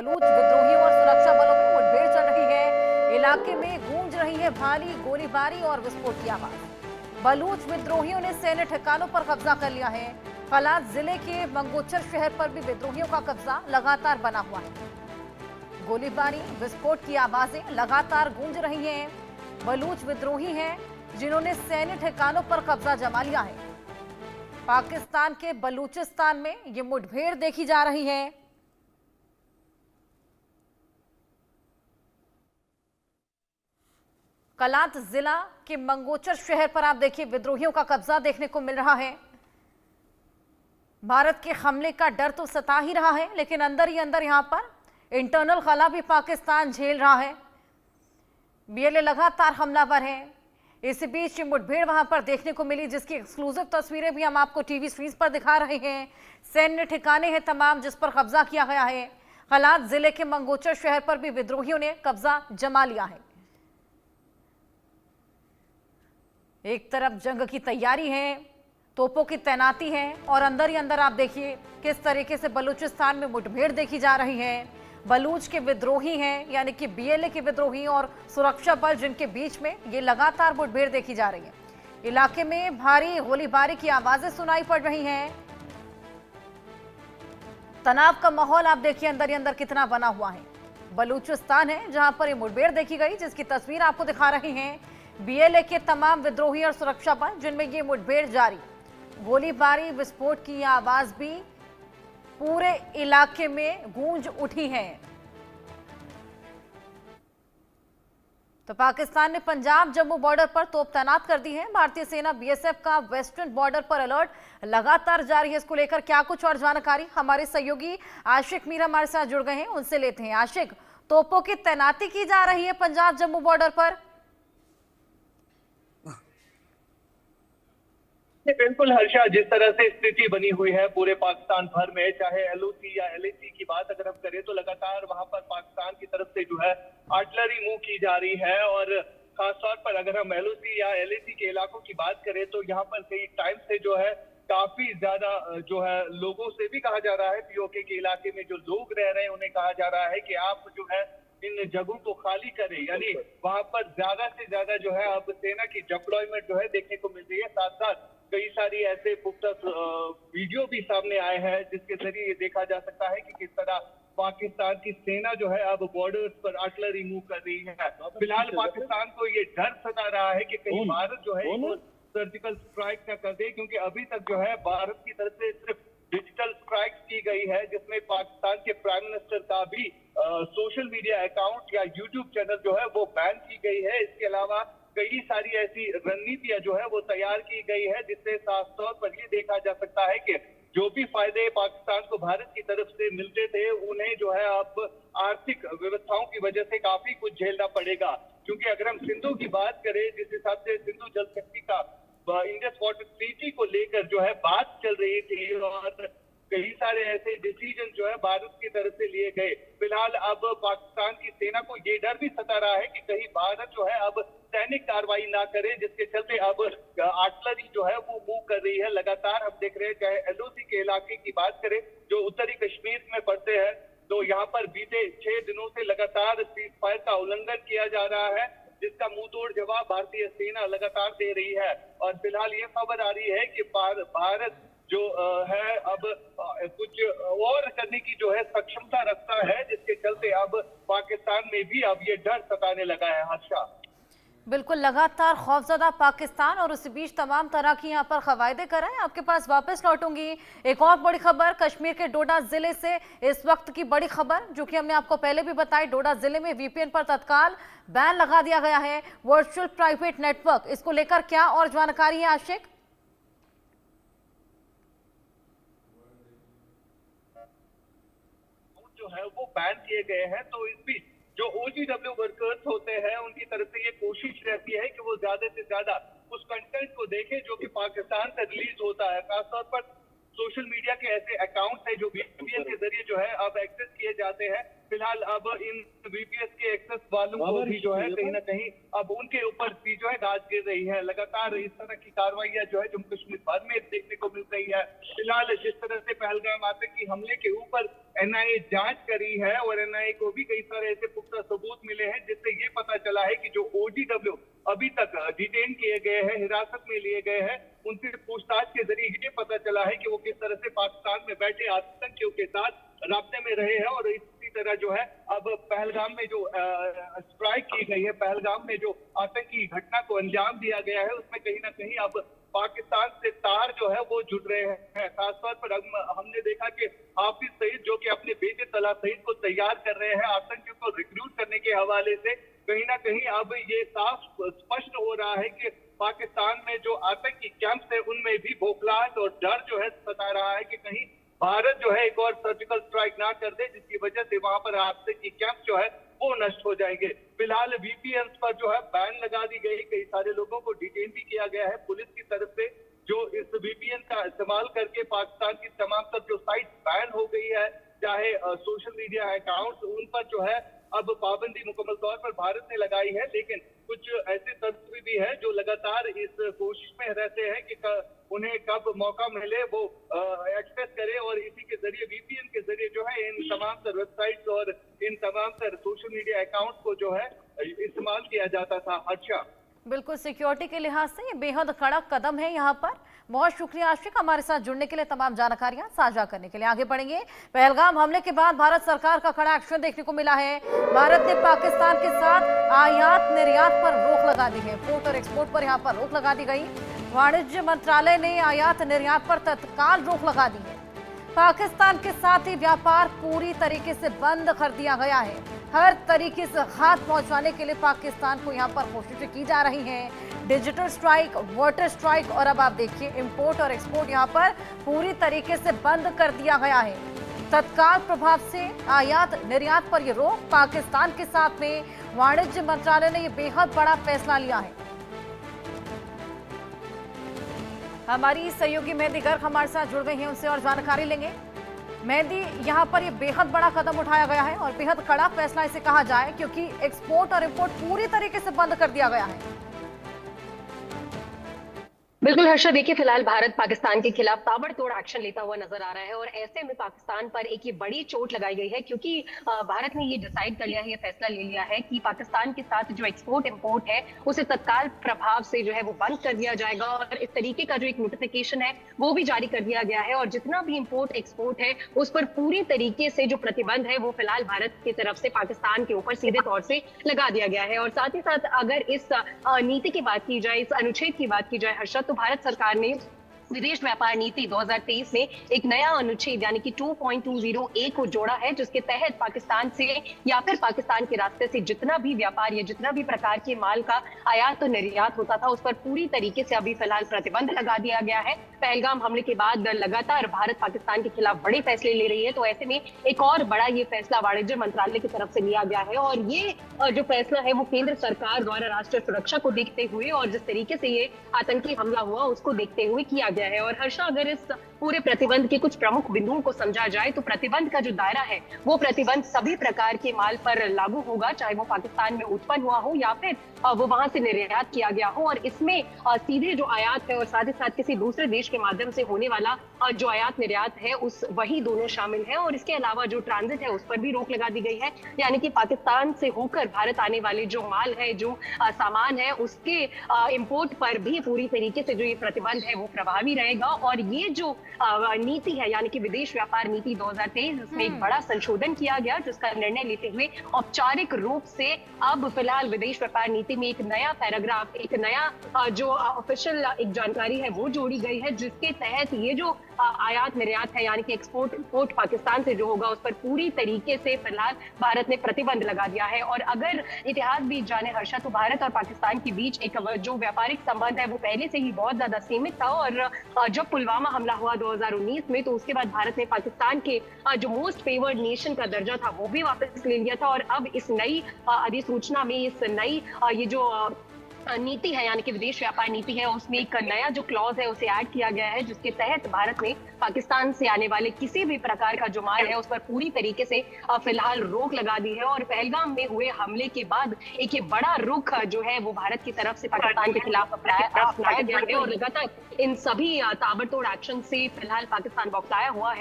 बलूच विद्रोहियों और सुरक्षा बलों में मुठभेड़ चल रही है। इलाके में गूंज रही है भारी गोलीबारी और विस्फोट की आवाज। बलूच विद्रोहियों ने सैन्य ठिकानों पर कब्जा कर लिया है। फलात जिले के मंगोचर शहर पर भी विद्रोहियों का कब्जा लगातार बना हुआ है। गोलीबारी विस्फोट की आवाजें लगातार गूंज रही हैं। बलूच विद्रोही हैं जिन्होंने सैन्य ठिकानों पर कब्जा जमा लिया है। पाकिस्तान के बलूचिस्तान में ये मुठभेड़ देखी जा रही है। कलात जिला के मंगोचर शहर पर आप देखिए विद्रोहियों का कब्जा देखने को मिल रहा है। भारत के हमले का डर तो सता ही रहा है, लेकिन अंदर ही अंदर यहां पर इंटरनल खला भी पाकिस्तान झेल रहा है। बीएलए लगातार हमलावर है। इसी बीच मुठभेड़ वहां पर देखने को मिली, जिसकी एक्सक्लूसिव तस्वीरें भी हम आपको टीवी स्क्रीन पर दिखा रहे हैं। सैन्य ठिकाने हैं तमाम जिस पर कब्जा किया गया है। कलात जिले के मंगोचर शहर पर भी विद्रोहियों ने कब्जा जमा लिया है। एक तरफ जंग की तैयारी है, तोपों की तैनाती है, और अंदर ही अंदर आप देखिए किस तरीके से बलूचिस्तान में मुठभेड़ देखी जा रही है। बलूच के विद्रोही हैं, यानी कि बीएलए के विद्रोही और सुरक्षा बल, जिनके बीच में ये लगातार मुठभेड़ देखी जा रही है। इलाके में भारी गोलीबारी की आवाजें सुनाई पड़ रही हैं। तनाव का माहौल आप देखिए अंदर ही अंदर कितना बना हुआ है। बलूचिस्तान है जहां पर ये मुठभेड़ देखी गई, जिसकी तस्वीर आपको दिखा रहे हैं। बीएलए के तमाम विद्रोही और सुरक्षा बल जिनमें ये मुठभेड़ जारी। गोलीबारी विस्फोट की आवाज भी पूरे इलाके में गूंज उठी है। तो पाकिस्तान ने पंजाब जम्मू बॉर्डर पर तोप तैनात कर दी है। भारतीय सेना बीएसएफ का वेस्टर्न बॉर्डर पर अलर्ट लगातार जारी है। इसको लेकर क्या कुछ और जानकारी हमारे सहयोगी आशिक मीर हमारे साथ जुड़ गए हैं, उनसे लेते हैं। आशिक, तोपों की तैनाती की जा रही है पंजाब जम्मू बॉर्डर पर? बिल्कुल हर्षा, जिस तरह से स्थिति बनी हुई है पूरे पाकिस्तान भर में, चाहे एलओसी या एलएसी की बात अगर हम करें तो लगातार वहां पर पाकिस्तान की तरफ से जो है आर्टिलरी मूव की जा रही है। और खासतौर पर अगर हम एलओसी या एलएसी के इलाकों की बात करें तो यहाँ पर कई टाइम से जो है काफी ज्यादा जो है लोगों से भी कहा जा रहा है, पीओके के इलाके में जो लोग रह रहे हैं उन्हें कहा जा रहा है कि आप जो है इन जगहों को खाली करें। यानी वहां पर ज्यादा से ज्यादा जो है अब सेना की डिप्लॉयमेंट जो है देखने को मिल रही है। साथ साथ कई सारी ऐसे पुख्ता वीडियो भी सामने आए हैं जिसके जरिए ये देखा जा सकता है कि किस तरह पाकिस्तान की सेना जो है अब बॉर्डर्स पर आर्टिलरी मूव कर रही है। फिलहाल पाकिस्तान को ये डर सता रहा है कि कहीं भारत जो है सर्जिकल स्ट्राइक न कर दे, क्योंकि अभी तक जो है भारत की तरफ से सिर्फ डिजिटल स्ट्राइक्स की गई है, जिसमें पाकिस्तान के प्राइम मिनिस्टर का भी सोशल मीडिया अकाउंट या यूट्यूब चैनल जो है वो बैन की गई है। इसके अलावा कई सारी ऐसी रणनीतियां जो है वो तैयार की गई है, जिससे साफ तौर पर ये देखा जा सकता है कि जो भी फायदे पाकिस्तान को भारत की तरफ से मिलते थे उन्हें जो है अब आर्थिक व्यवस्थाओं की वजह से काफी कुछ झेलना पड़ेगा। क्योंकि अगर हम सिंधु की बात करें, जिस हिसाब से सिंधु जल शक्ति का इंडस वाटर ट्रीटी को लेकर जो है बात चल रही थी और कई सारे ऐसे डिसीजन जो है भारत की तरफ से लिए गए। फिलहाल अब पाकिस्तान की सेना को ये डर भी सता रहा है कि कहीं भारत जो है अब सैनिक कार्रवाई ना करे, जिसके चलते अब आर्टिलरी जो है वो मूव कर रही है लगातार। हम देख रहे हैं, चाहे एलओसी के इलाके की बात करें जो उत्तरी कश्मीर में पड़ते हैं, तो यहाँ पर बीते 6 दिनों से लगातार सीज फायर का उल्लंघन किया जा रहा है, जिसका मुंह तोड़ जवाब भारतीय सेना लगातार दे रही है। और फिलहाल ये खबर आ रही है कि भारत जो है अब कुछ और करने की जो है सक्षमता रखता है, जिसके चलते अब पाकिस्तान में भी अब ये डर सताने लगा है। हर्षा, बिल्कुल, लगातार खौफजदा पाकिस्तान और उसी बीच तमाम तरह की यहाँ पर कवायदे कराएं। आपके पास वापस लौटूंगी। एक और बड़ी खबर कश्मीर के डोडा जिले से, इस वक्त की बड़ी खबर जो कि हमने आपको पहले भी बताई। डोडा जिले में वीपीएन पर तत्काल बैन लगा दिया गया है, वर्चुअल प्राइवेट नेटवर्क। इसको लेकर क्या और जानकारी है आशिक? जो है वो बैन किए गए हैं, तो इस बीच जो ओजीडब्ल्यू वर्कर्स होते हैं उनकी तरफ से ये कोशिश रहती है कि वो ज्यादा से ज्यादा उस कंटेंट को देखें जो कि पाकिस्तान से रिलीज होता है। खासतौर पर सोशल मीडिया के ऐसे अकाउंट्स हैं जो वीपीएन के जरिए जो है अब एक्सेस किए जाते हैं, फिलहाल अब इन वीपीएस के एक्सेस वालों को भी जो है कहीं ना कहीं अब उनके ऊपर भी जो है गाज गिर रही है। लगातार इस तरह की कार्रवाइयां जो है जम्मू कश्मीर भर में देखने को मिल रही है। फिलहाल जिस तरह से पहलगाम आतंकी हमले के ऊपर एनआईए जांच करी है और एनआईए को भी कई सारे ऐसे पुख्ता सबूत मिले हैं जिससे ये पता चला है कि जो ओजीडब्ल्यू अभी तक डिटेन किए गए हैं, हिरासत में लिए गए हैं, उनसे पूछताछ के जरिए ये पता चला है कि वो किस तरह से पाकिस्तान में बैठे आतंकियों के साथ राब्ते में रहे हैं। और इसी तरह जो है अब पहलगाम में जो स्ट्राइक की गई है, पहलगाम में जो आतंकी घटना को अंजाम दिया गया है, उसमें कहीं ना कहीं अब पाकिस्तान से तार जो है वो जुड़ रहे हैं। खासतौर पर हमने देखा कि हाफिज सईद जो कि अपने बेटे तला सईद को तैयार कर रहे हैं आतंकियों को रिक्रूट करने के हवाले से, कहीं ना कहीं अब ये साफ स्पष्ट हो रहा है कि पाकिस्तान में जो आतंकी कैंप्स है उनमें भी बौखलाहट और डर जो है सता रहा है कि कहीं भारत जो है एक और सर्जिकल स्ट्राइक ना कर दे, जिसकी वजह से वहां पर आतंकी कैंप जो है वो नष्ट हो जाएंगे। फिलहाल वीपीएन पर जो है बैन लगा दी गई, कई सारे लोगों को डिटेन भी किया गया है पुलिस की तरफ से, जो इस वीपीएन का इस्तेमाल करके पाकिस्तान की तमाम तर जो साइट बैन हो गई है, चाहे सोशल मीडिया अकाउंट्स, उन पर जो है अब पाबंदी मुकम्मल तौर पर भारत ने लगाई है। लेकिन कुछ ऐसे तत्व भी है जो लगातार इस कोशिश में रहते हैं कि उन्हें कब मौका मिले वो एक्सेस करे और इसी के जरिए वीपीएन के जरिए जो है इन तमाम तर वेबसाइट्स और इन तमाम तर सोशल मीडिया अकाउंट्स को जो है इस्तेमाल किया जाता था। अच्छा, बिल्कुल, सिक्योरिटी के लिहाज से ये बेहद कड़क कदम है यहाँ पर। बहुत शुक्रिया आशिक, हमारे साथ जुड़ने के लिए, तमाम जानकारियां साझा करने के लिए। आगे बढ़ेंगे। पहलगाम हमले के बाद भारत सरकार का कड़ा एक्शन देखने को मिला है। भारत ने पाकिस्तान के साथ आयात निर्यात पर रोक लगा दी है। इंपोर्ट और एक्सपोर्ट पर यहाँ पर रोक लगा दी गई। वाणिज्य मंत्रालय ने आयात निर्यात पर तत्काल रोक लगा दी है। पाकिस्तान के साथ ही व्यापार पूरी तरीके से बंद कर दिया गया है। हर तरीके से हाथ पहुंचाने के लिए पाकिस्तान को यहाँ पर कोशिशें की जा रही हैं। डिजिटल स्ट्राइक, वाटर स्ट्राइक और अब आप देखिए इंपोर्ट और एक्सपोर्ट यहाँ पर पूरी तरीके से बंद कर दिया गया है। तत्काल प्रभाव से आयात निर्यात पर यह रोक। पाकिस्तान के साथ में वाणिज्य मंत्रालय ने यह बेहद बड़ा फैसला लिया है। हमारी सहयोगी मेहंदी गर्ग हमारे साथ जुड़ गई हैं, उनसे और जानकारी लेंगे। मेहंदी, यहाँ पर ये बेहद बड़ा कदम उठाया गया है और बेहद कड़ा फैसला इसे कहा जाए, क्योंकि एक्सपोर्ट और इंपोर्ट पूरी तरीके से बंद कर दिया गया है। बिल्कुल हर्षा, देखिए फिलहाल भारत पाकिस्तान के खिलाफ ताबड़तोड़ एक्शन लेता हुआ नजर आ रहा है और ऐसे में पाकिस्तान पर एक ये बड़ी चोट लगाई गई है, क्योंकि भारत ने ये डिसाइड कर लिया है, ये फैसला ले लिया है कि पाकिस्तान के साथ जो एक्सपोर्ट इंपोर्ट है उसे तत्काल प्रभाव से जो है वो बंद कर दिया जाएगा। और इस तरीके का जो एक नोटिफिकेशन है वो भी जारी कर दिया गया है और जितना भी इंपोर्ट एक्सपोर्ट है उस पर पूरी तरीके से जो प्रतिबंध है वो फिलहाल भारत की तरफ से पाकिस्तान के ऊपर सीधे तौर से लगा दिया गया है। और साथ ही साथ अगर इस नीति की बात की जाए, इस अनुच्छेद की बात की जाए हर्षद, तो भारत सरकार ने विदेश व्यापार नीति 2023 में एक नया अनुच्छेद यानी कि 2.20A को जोड़ा है, जिसके तहत पाकिस्तान से या फिर पाकिस्तान के रास्ते से जितना भी व्यापार या जितना भी प्रकार के माल का आयात और निर्यात होता था उस पर पूरी तरीके से अभी फिलहाल प्रतिबंध लगा दिया गया है। पहलगाम हमले के बाद लगातार भारत पाकिस्तान के खिलाफ बड़े फैसले ले रही है, तो ऐसे में एक और बड़ा ये फैसला वाणिज्य मंत्रालय की तरफ से लिया गया है और ये जो फैसला है वो केंद्र सरकार द्वारा राष्ट्रीय सुरक्षा को देखते हुए और जिस तरीके से ये आतंकी हमला हुआ उसको देखते हुए किया गया है। और हर्षा, अगर इस पूरे प्रतिबंध के कुछ प्रमुख बिंदुओं को समझा जाए तो प्रतिबंध का जो दायरा है वो प्रतिबंध सभी प्रकार के माल पर लागू होगा, चाहे वो पाकिस्तान में उत्पन्न हुआ हो या फिर वो वहां से निर्यात किया गया हो। और इसमें सीधे जो आयात है और साथ ही साथ किसी दूसरे देश के माध्यम से होने वाला जो आयात निर्यात है उस वही दोनों शामिल है। और इसके अलावा जो ट्रांजिट है उस पर भी रोक लगा दी गई है, यानी कि पाकिस्तान से होकर भारत आने वाले जो माल है, जो सामान है, उसके इंपोर्ट पर भी पूरी तरीके से जो ये प्रतिबंध है वो प्रभावी रहेगा। और ये जो नीति है यानी कि विदेश व्यापार नीति 2023, इसमें एक बड़ा संशोधन किया गया, जिसका निर्णय लेते हुए औपचारिक रूप से अब फिलहाल विदेश व्यापार नीति में एक नया पैराग्राफ, एक नया जो ऑफिशियल एक जानकारी है वो जोड़ी गई है, जिसके तहत ये जो आयात निर्यात है यानी कि एक्सपोर्ट इंपोर्ट पाकिस्तान से जो होगा उस पर पूरी तरीके से फिलहाल भारत ने प्रतिबंध लगा दिया है। और अगर इतिहास भी जाने हर्षा, तो भारत और पाकिस्तान के बीच एक जो व्यापारिक संबंध है वो पहले से ही बहुत ज्यादा सीमित था। और जब पुलवामा हमला हुआ 2019 में, तो उसके बाद भारत ने पाकिस्तान के जो मोस्ट फेवर्ड नेशन का दर्जा था वो भी वापस ले लिया था। और अब इस नई अधिसूचना में, इस नई ये जो नीति है, यानी कि विदेश व्यापार नीति है, उसमें एक नया जो क्लॉज है उसे ऐड किया गया है, जिसके तहत भारत ने पाकिस्तान से आने वाले किसी भी प्रकार का जो माल है उस पर पूरी तरीके से फिलहाल रोक लगा दी है। और पहलगाम में हुए हमले के बाद एक ये बड़ा रुख जो है वो भारत की तरफ से पाकिस्तान के खिलाफ अपनाया गया है और लगातार इन सभी ताबड़तोड़ एक्शन से फिलहाल पाकिस्तान बौखलाया हुआ है।